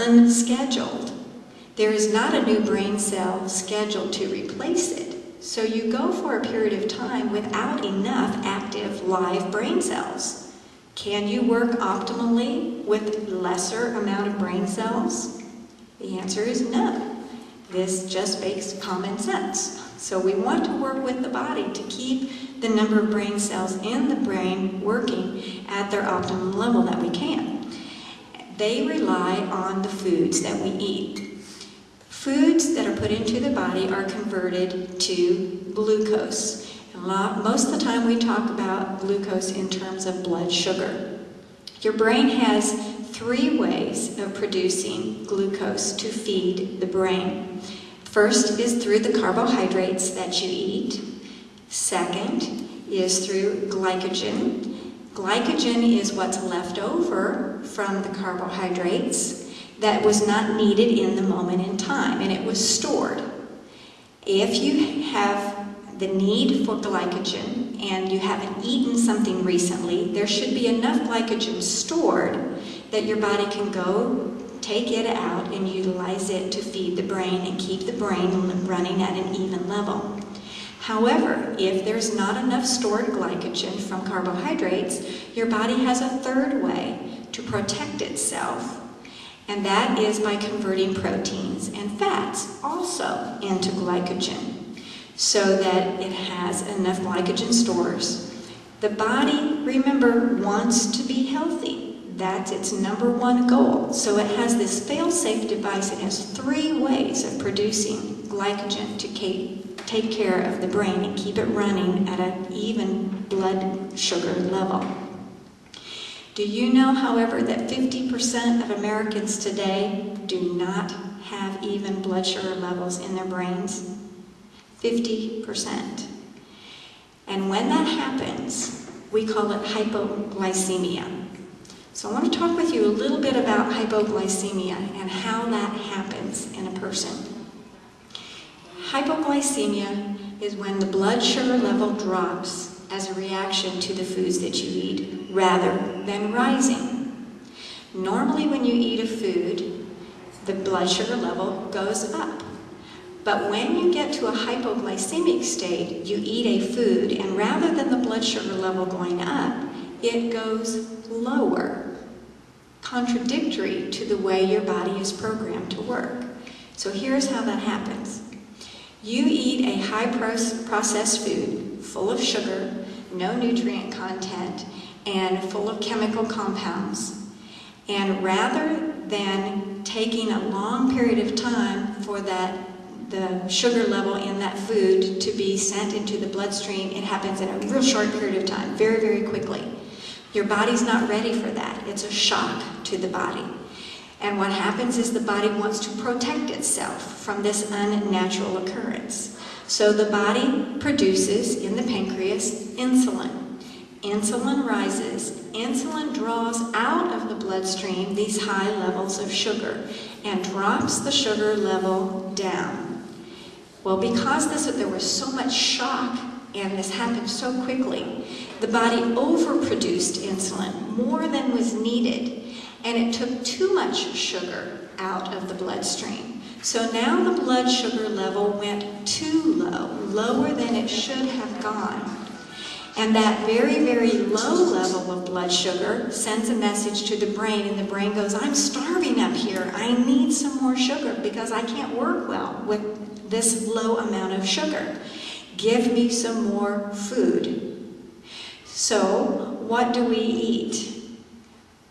unscheduled. There is not a new brain cell scheduled to replace it. So you go for a period of time without enough active live brain cells. Can you work optimally with lesser amount of brain cells? The answer is no. This just makes common sense. So we want to work with the body to keep the number of brain cells in the brain working at their optimum level that we can. They rely on the foods that we eat. Foods that are put into the body are converted to glucose. Most of the time we talk about glucose in terms of blood sugar. Your brain has 3 ways of producing glucose to feed the brain. First is through the carbohydrates that you eat. Second is through glycogen. Glycogen is what's left over from the carbohydrates that was not needed in the moment in time, and it was stored. If you have the need for glycogen and you haven't eaten something recently, there should be enough glycogen stored that your body can go take it out and utilize it to feed the brain and keep the brain running at an even level. However, if there's not enough stored glycogen from carbohydrates, your body has a third way to protect itself, and that is by converting proteins and fats also into glycogen so that it has enough glycogen stores. The body, remember, wants to be healthy. That's its #1 goal. So it has this fail-safe device. It has 3 ways of producing glycogen to take care of the brain and keep it running at an even blood sugar level. Do you know, however, that 50% of Americans today do not have even blood sugar levels in their brains? 50%. And when that happens, we call it hypoglycemia. So I want to talk with you a little bit about hypoglycemia and how that happens in a person. Hypoglycemia is when the blood sugar level drops as a reaction to the foods that you eat rather than rising. Normally when you eat a food, the blood sugar level goes up. But when you get to a hypoglycemic state, you eat a food, and rather than the blood sugar level going up, it goes lower, contradictory to the way your body is programmed to work. So here's how that happens. You eat a high-processed food full of sugar, no nutrient content, and full of chemical compounds. And rather than taking a long period of time for the sugar level in that food to be sent into the bloodstream, it happens in a real short period of time, very, very quickly. Your body's not ready for that. It's a shock to the body. And what happens is the body wants to protect itself from this unnatural occurrence. So the body produces, in the pancreas, insulin. Insulin rises. Insulin draws out of the bloodstream these high levels of sugar and drops the sugar level down. Well, because there was so much shock and this happened so quickly, the body overproduced insulin more than was needed, and it took too much sugar out of the bloodstream. So now the blood sugar level went too low, lower than it should have gone. And that very, very low level of blood sugar sends a message to the brain, and the brain goes, I'm starving up here. I need some more sugar because I can't work well with this low amount of sugar. Give me some more food. So what do we eat?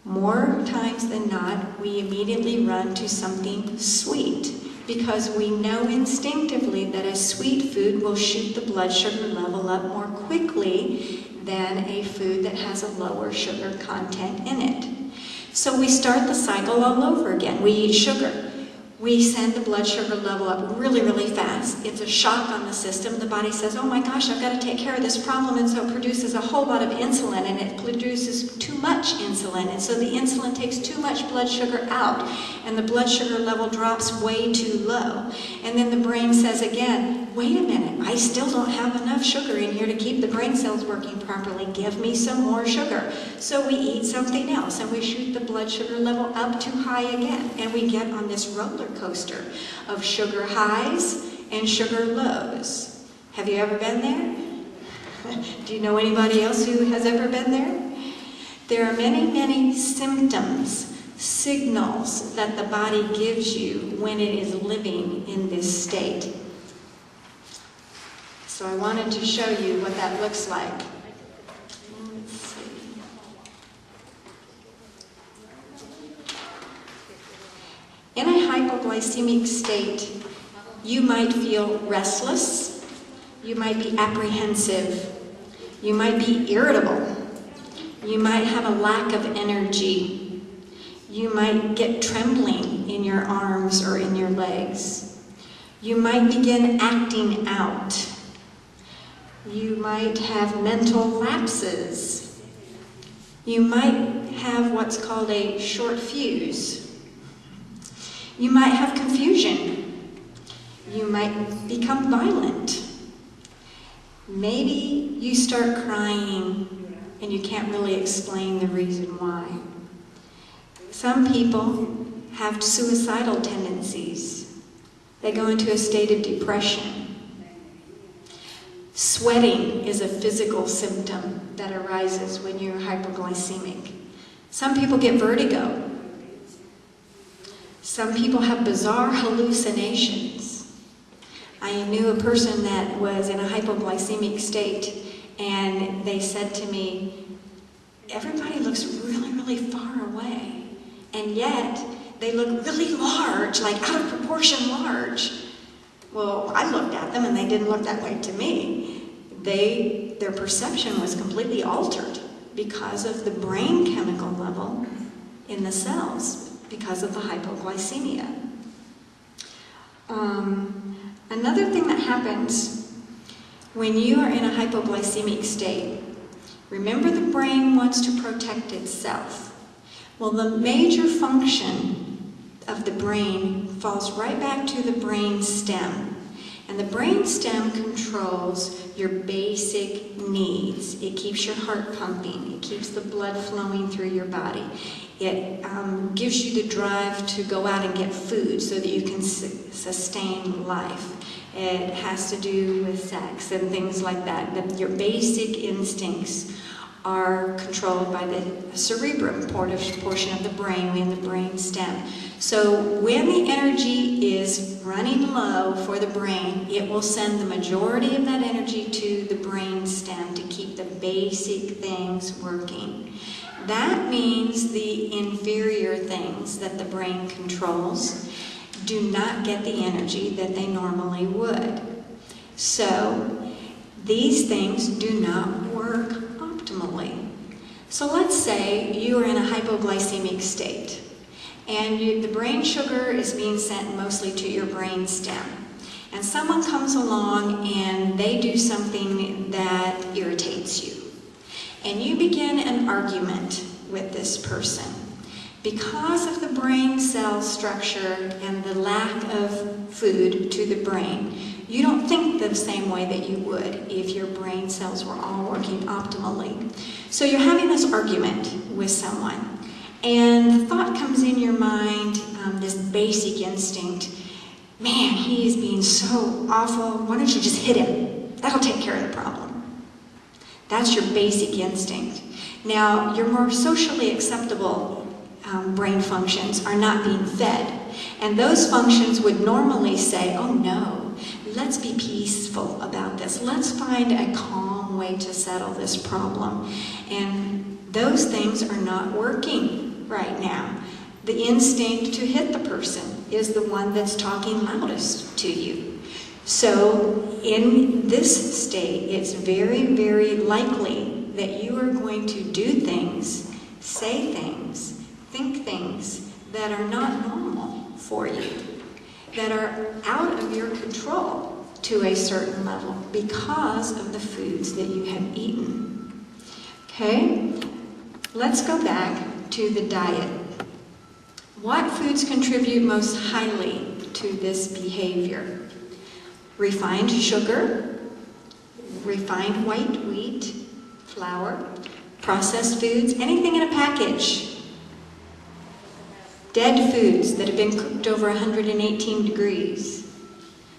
More times than not, we immediately run to something sweet because we know instinctively that a sweet food will shoot the blood sugar level up more quickly than a food that has a lower sugar content in it. So we start the cycle all over again. We eat sugar. we send the blood sugar level up really, really fast. It's a shock on the system. The body says, oh my gosh, I've got to take care of this problem, and so it produces a whole lot of insulin, and it produces too much insulin, and so the insulin takes too much blood sugar out, and the blood sugar level drops way too low. And then the brain says again, wait a minute, I still don't have enough sugar in here to keep the brain cells working properly. Give me some more sugar. So we eat something else, and we shoot the blood sugar level up too high again, and we get on this roller coaster of sugar highs and sugar lows. Have you ever been there? Do you know anybody else who has ever been there? There are many, many symptoms, signals that the body gives you when it is living in this state. So I wanted to show you what that looks like. Let's see. In a hypoglycemic state, you might feel restless, you might be apprehensive, you might be irritable, you might have a lack of energy, you might get trembling in your arms or in your legs, you might begin acting out, you might have mental lapses, you might have what's called a short fuse. You might have confusion. You might become violent. Maybe you start crying and you can't really explain the reason why. Some people have suicidal tendencies. They go into a state of depression. Sweating is a physical symptom that arises when you're hyperglycemic. Some people get vertigo. Some people have bizarre hallucinations. I knew a person that was in a hypoglycemic state, and they said to me, everybody looks really, really far away, and yet they look really large, like out of proportion large. Well, I looked at them and they didn't look that way to me. Their perception was completely altered because of the brain chemical level in the cells, because of the hypoglycemia. Another thing that happens when you are in a hypoglycemic state, remember the brain wants to protect itself. Well, the major function of the brain falls right back to the brain stem. And the brain stem controls your basic needs. It keeps your heart pumping. It keeps the blood flowing through your body. It gives you the drive to go out and get food so that you can sustain life. It has to do with sex and things like that. Your basic instincts are controlled by the cerebrum portion of the brain in the brain stem. So when the energy is running low for the brain, it will send the majority of that energy to the brain stem to keep the basic things working. That means the inferior things that the brain controls do not get the energy that they normally would. So these things do not work optimally. So let's say you are in a hypoglycemic state, and the brain sugar is being sent mostly to your brain stem. And someone comes along and they do something that irritates you. And you begin an argument with this person. Because of the brain cell structure and the lack of food to the brain, you don't think the same way that you would if your brain cells were all working optimally. So you're having this argument with someone, and the thought comes in your mind, this basic instinct, man, he is being so awful, why don't you just hit him? That'll take care of the problem. That's your basic instinct. Now, your more socially acceptable brain functions are not being fed. And those functions would normally say, oh no, let's be peaceful about this. Let's find a calm way to settle this problem. And those things are not working right now. The instinct to hit the person is the one that's talking loudest to you. So in this state, it's very, very likely that you are going to do things, say things, think things that are not normal for you. that are out of your control to a certain level because of the foods that you have eaten. Okay? Let's go back to the diet. What foods contribute most highly to this behavior? Refined sugar, refined white wheat, flour, processed foods, anything in a package. Dead foods that have been cooked over 118 degrees.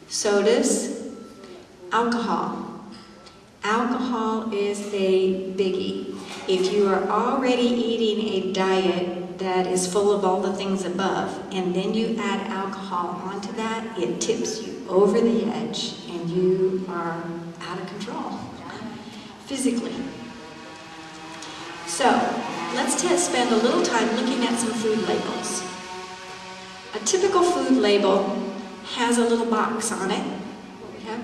Sodas, alcohol. Alcohol is a biggie. If you are already eating a diet that is full of all the things above, and then you add alcohol onto that, it tips you over the edge, and you are out of control, physically. So, let's spend a little time looking at some food labels. A typical food label has a little box on it, okay?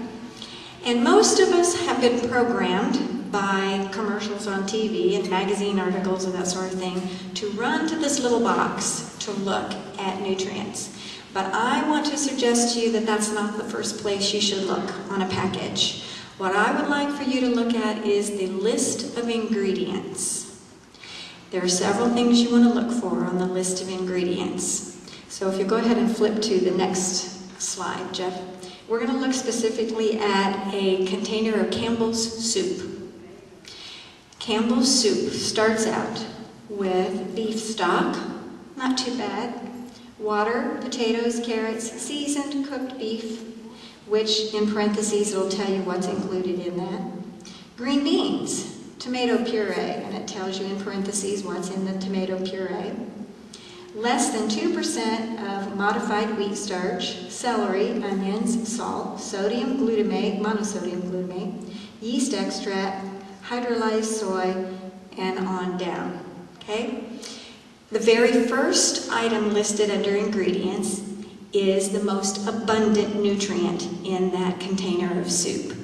And most of us have been programmed by commercials on TV and magazine articles and that sort of thing to run to this little box to look at nutrients. But I want to suggest to you that that's not the first place you should look on a package. What I would like for you to look at is the list of ingredients. There are several things you want to look for on the list of ingredients. So if you go ahead and flip to the next slide, Jeff. We're going to look specifically at a container of Campbell's soup. Campbell's soup starts out with beef stock, not too bad, water, potatoes, carrots, seasoned cooked beef, which in parentheses will tell you what's included in that, green beans, tomato puree, and it tells you in parentheses what's in the tomato puree, less than 2% of modified wheat starch, celery, onions, salt, sodium glutamate, monosodium glutamate, yeast extract, hydrolyzed soy, and on down. Okay? The very first item listed under ingredients is the most abundant nutrient in that container of soup.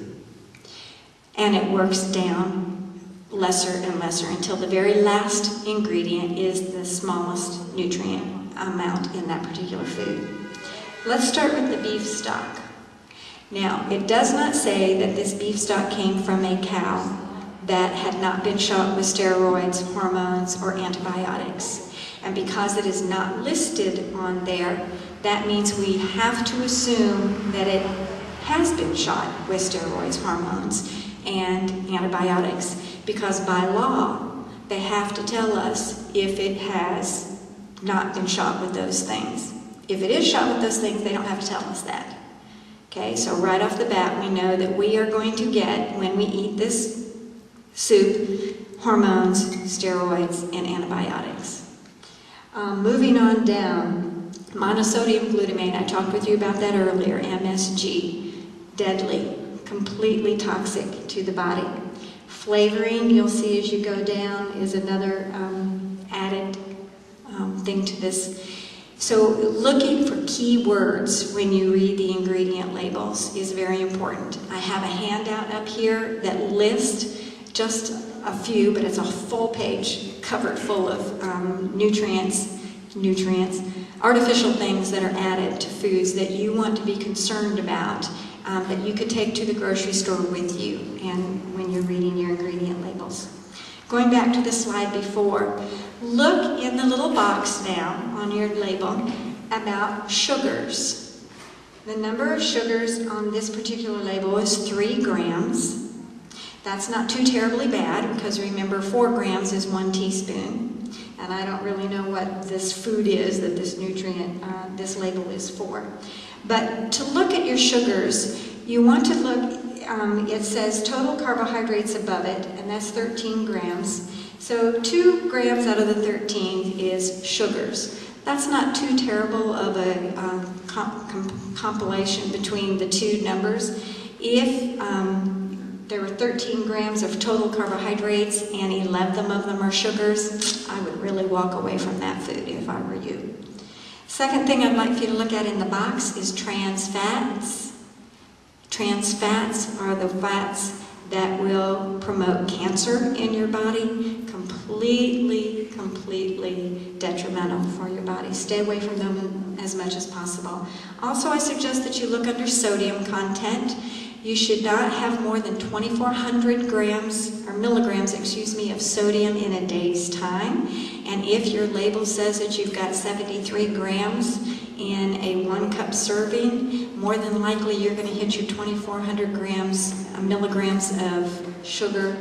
And it works down lesser and lesser until the very last ingredient is the smallest nutrient amount in that particular food. Let's start with the beef stock. Now, it does not say that this beef stock came from a cow that had not been shot with steroids, hormones, or antibiotics. And because it is not listed on there, that means we have to assume that it has been shot with steroids, hormones, and antibiotics. Because by law, they have to tell us if it has not been shot with those things. If it is shot with those things, they don't have to tell us that. Okay, so right off the bat, we know that we are going to get, when we eat this soup, hormones, steroids, and antibiotics. Moving on down, monosodium glutamate, I talked with you about that earlier, MSG, deadly, completely toxic to the body. Flavoring, you'll see as you go down, is another added thing to this. So looking for key words when you read the ingredient labels is very important. I have a handout up here that lists just a few, but it's a full page covered full of nutrients, artificial things that are added to foods that you want to be concerned about, that you could take to the grocery store with you and when you're reading your ingredient labels. Going back to the slide before, look in the little box now on your label about sugars. The number of sugars on this particular label is 3 grams. That's not too terribly bad because remember 4 grams is 1 teaspoon. And I don't really know what this food is that this nutrient, this label is for. But to look at your sugars, you want to look, it says total carbohydrates above it, and that's 13 grams. So 2 grams out of the 13 is sugars. That's not too terrible of a compilation between the two numbers. If there were 13 grams of total carbohydrates and 11 of them are sugars, I would really walk away from that food if I were you. Second thing I'd like for you to look at in the box is trans fats. Trans fats are the fats that will promote cancer in your body. Completely detrimental for your body. Stay away from them as much as possible. Also, I suggest that you look under sodium content. You should not have more than 2,400 grams or milligrams, of sodium in a day's time. And if your label says that you've got 73 grams in a 1 cup serving, more than likely you're going to hit your 2,400 milligrams of sugar,